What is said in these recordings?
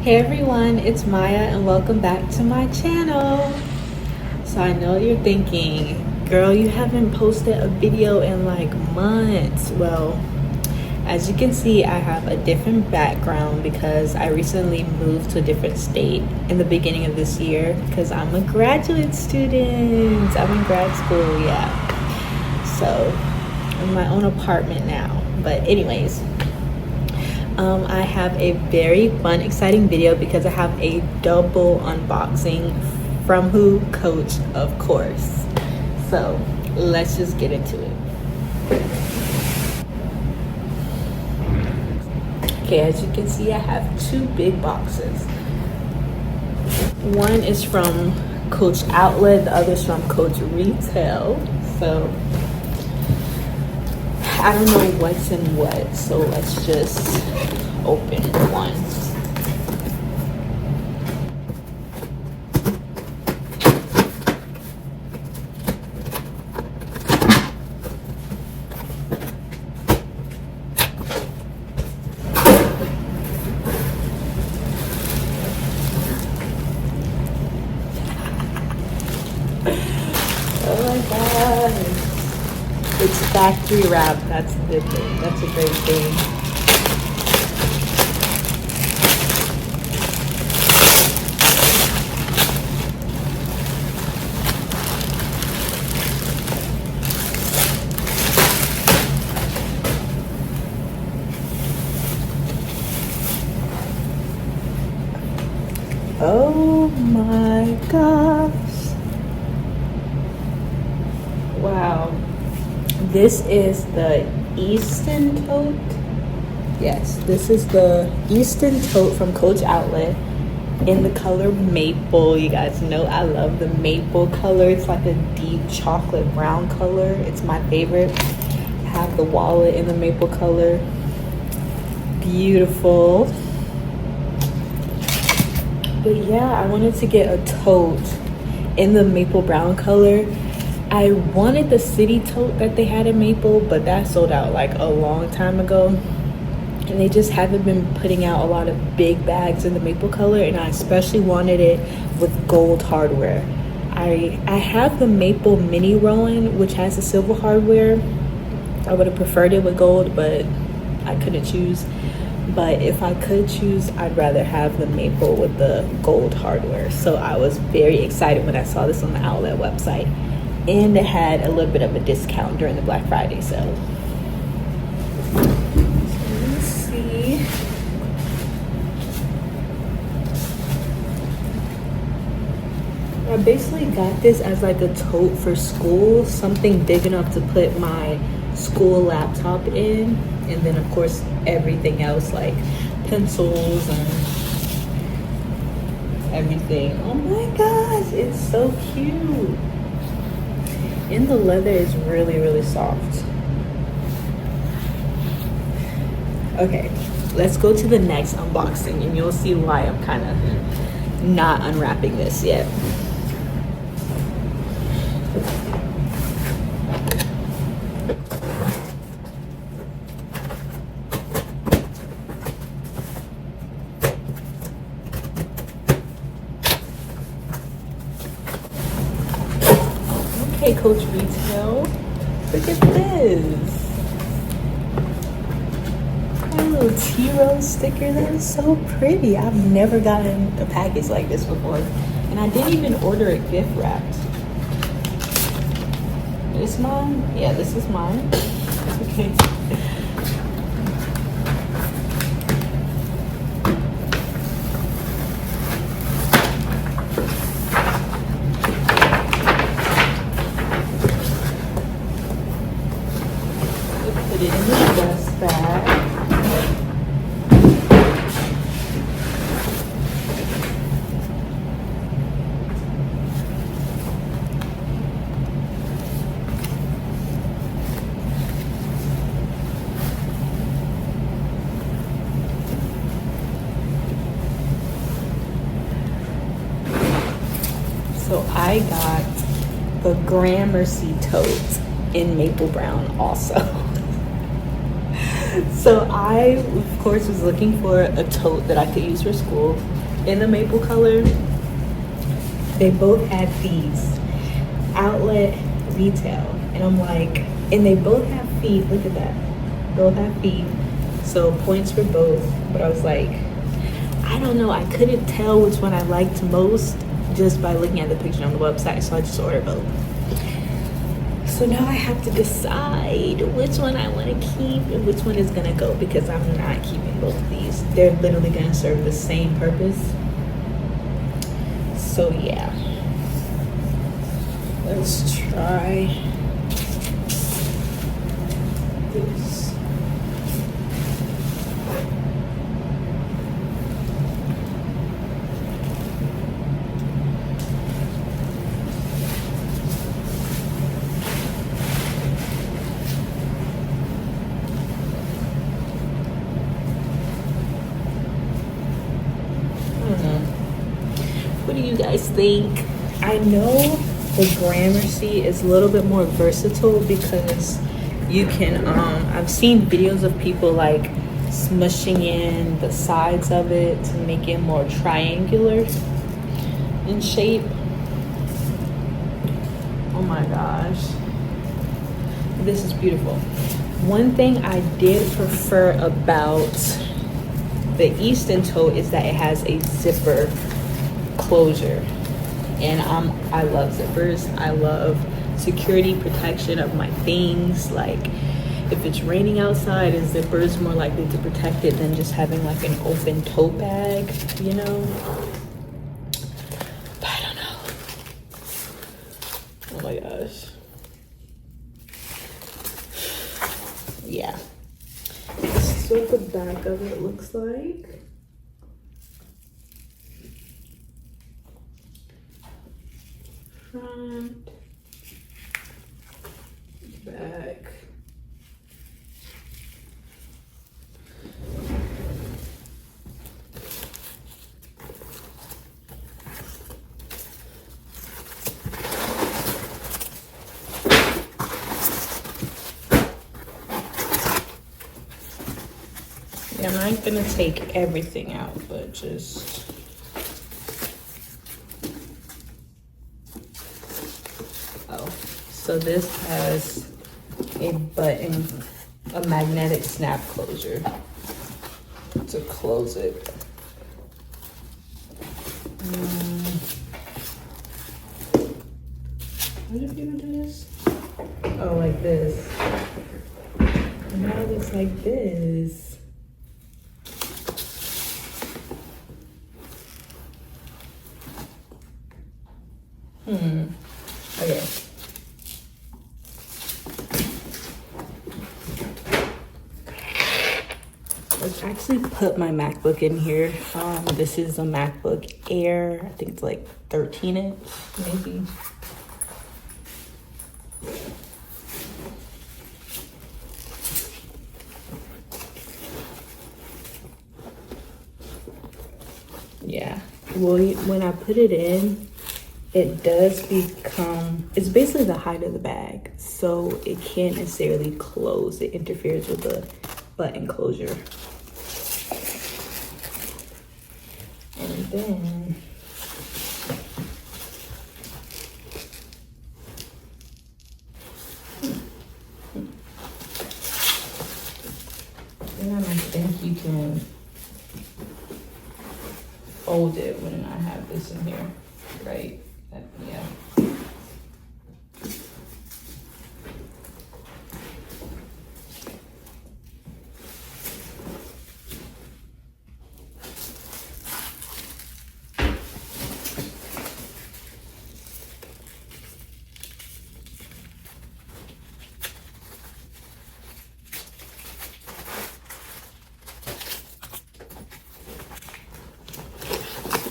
Hey everyone, it's Maya and welcome back to my channel. So I know you're thinking, girl, you haven't posted a video in like months. Well, as you can see, I have a different background because I recently moved to a different state in the beginning of this year because I'm a graduate student. I'm in grad school, yeah. So I'm in my own apartment now. But anyways, I have a very fun, exciting video because I have a double unboxing from who? Coach, of course. So let's just get into it. Okay, as you can see, I have two big boxes. One is from Coach Outlet, the other is from Coach Retail. So I don't know what's in what, so let's just open one. Oh my god. It's factory wrap. That's a good thing. That's a great thing. Oh my gosh. Wow. This is the EASTON tote. Yes, this is the EASTON tote from Coach Outlet in the color maple. You guys know I love the maple color. It's like a deep chocolate brown color. It's my favorite. I have the wallet in the maple color. Beautiful. But yeah, I wanted to get a tote in the maple brown color. I wanted the city tote that they had in maple, but that sold out like a long time ago. And they just haven't been putting out a lot of big bags in the maple color, and I especially wanted it with gold hardware. I have the maple mini Rowan, which has the silver hardware. I would have preferred it with gold, but I couldn't choose. But if I could choose, I'd rather have the maple with the gold hardware. So I was very excited when I saw this on the Outlet website. And it had a little bit of a discount during the Black Friday sale. So let's see. I basically got this as like a tote for school, something big enough to put my school laptop in, and then of course everything else like pencils and everything. Oh my gosh, it's so cute. And the leather is really, really soft. Okay, let's go to the next unboxing and you'll see why I'm kind of not unwrapping this yet. Okay, Coach Retail, look at this. A little T-Rose sticker. That is so pretty. I've never gotten a package like this before. And I didn't even order it gift wrapped. Is this mine? Yeah, this is mine. Okay. Put it in the dust bag. So I got the GRAMERCY tote in maple brown also. So I, of course, was looking for a tote that I could use for school in the maple color. They both had these outlet retail, and I'm like, and they both have feet. Look at that, both have feet. So points for both. But I was like, I don't know. I couldn't tell which one I liked most just by looking at the picture on the website. So I just ordered both. So now I have to decide which one I want to keep and which one is going to go, because I'm not keeping both of these. They're literally going to serve the same purpose. So yeah. Let's try this. What do you guys think? I know the Gramercy is a little bit more versatile because you can, I've seen videos of people like smushing in the sides of it to make it more triangular in shape. Oh my gosh. This is beautiful. One thing I did prefer about the EASTON tote is that it has a zipper closure, and I love zippers. I love security protection of my things. Like if it's raining outside, a zipper is more likely to protect it than just having like an open tote bag, you know. But I don't know. Oh my gosh. Yeah, this is what the back of it looks like. Front, back. Yeah, I'm not gonna take everything out, but just so this has a button, a magnetic snap closure to close it. How did people do this? Oh, like this. And now it looks like this. Okay. Let's actually put my MacBook in here. This is a MacBook Air. I think it's like 13-inch, maybe. Yeah. Well, when I put it in, it does become, it's basically the height of the bag, so it can't necessarily close. It interferes with the button closure. And then I think you can fold it when I have this in here, right? Yeah.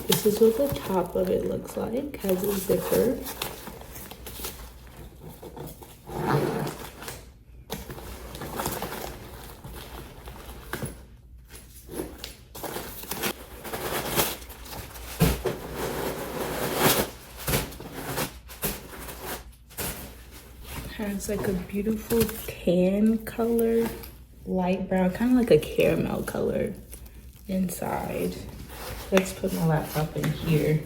This is what the top of it looks like. Has a zipper. Has like a beautiful tan color light brown, kind of like a caramel color inside. Let's put my laptop in here.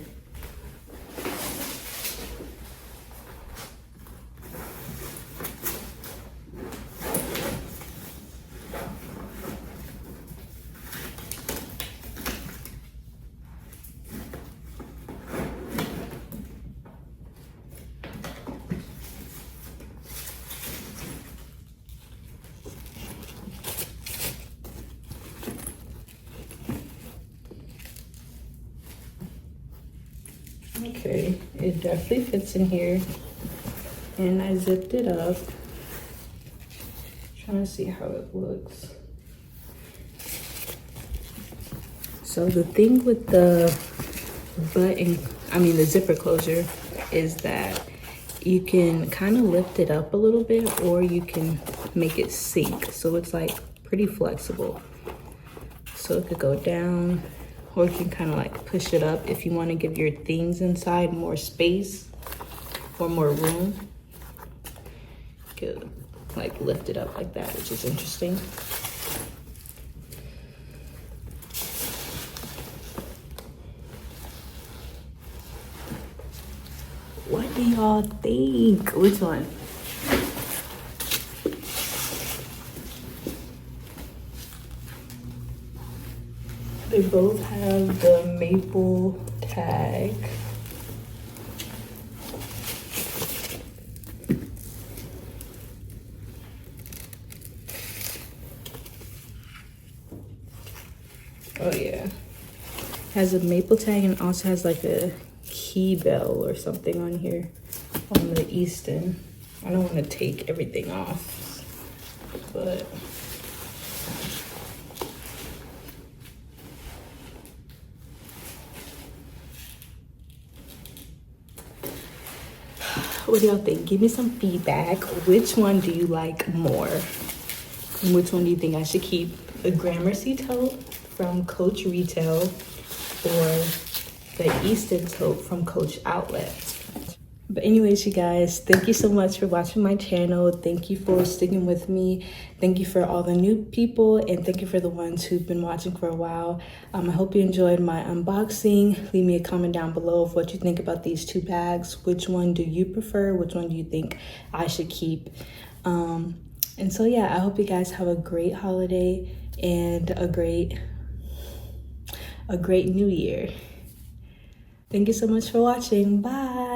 Okay, it definitely fits in here. And I zipped it up. Trying to see how it looks. So the thing with the the zipper closure is that you can kind of lift it up a little bit, or you can make it sink. So it's like pretty flexible. So it could go down, or you can kind of like push it up if you want to give your things inside more space or more room. You could like lift it up like that, which is interesting. What do y'all think? Which one? They both have the maple tag. Oh yeah. Has a maple tag and also has like a key bell or something on here on the EASTON. I don't want to take everything off, but what do y'all think? Give me some feedback. Which one do you like more? And which one do you think I should keep? The Gramercy tote from Coach Retail or the EASTON tote from Coach Outlet? But anyways, you guys, thank you so much for watching my channel. Thank you for sticking with me. Thank you for all the new people, and thank you for the ones who've been watching for a while. I hope you enjoyed my unboxing. Leave me a comment down below of what you think about these two bags. Which one do you prefer? Which one do you think I should keep? And so yeah, I hope you guys have a great holiday and a great new year. Thank you so much for watching. Bye.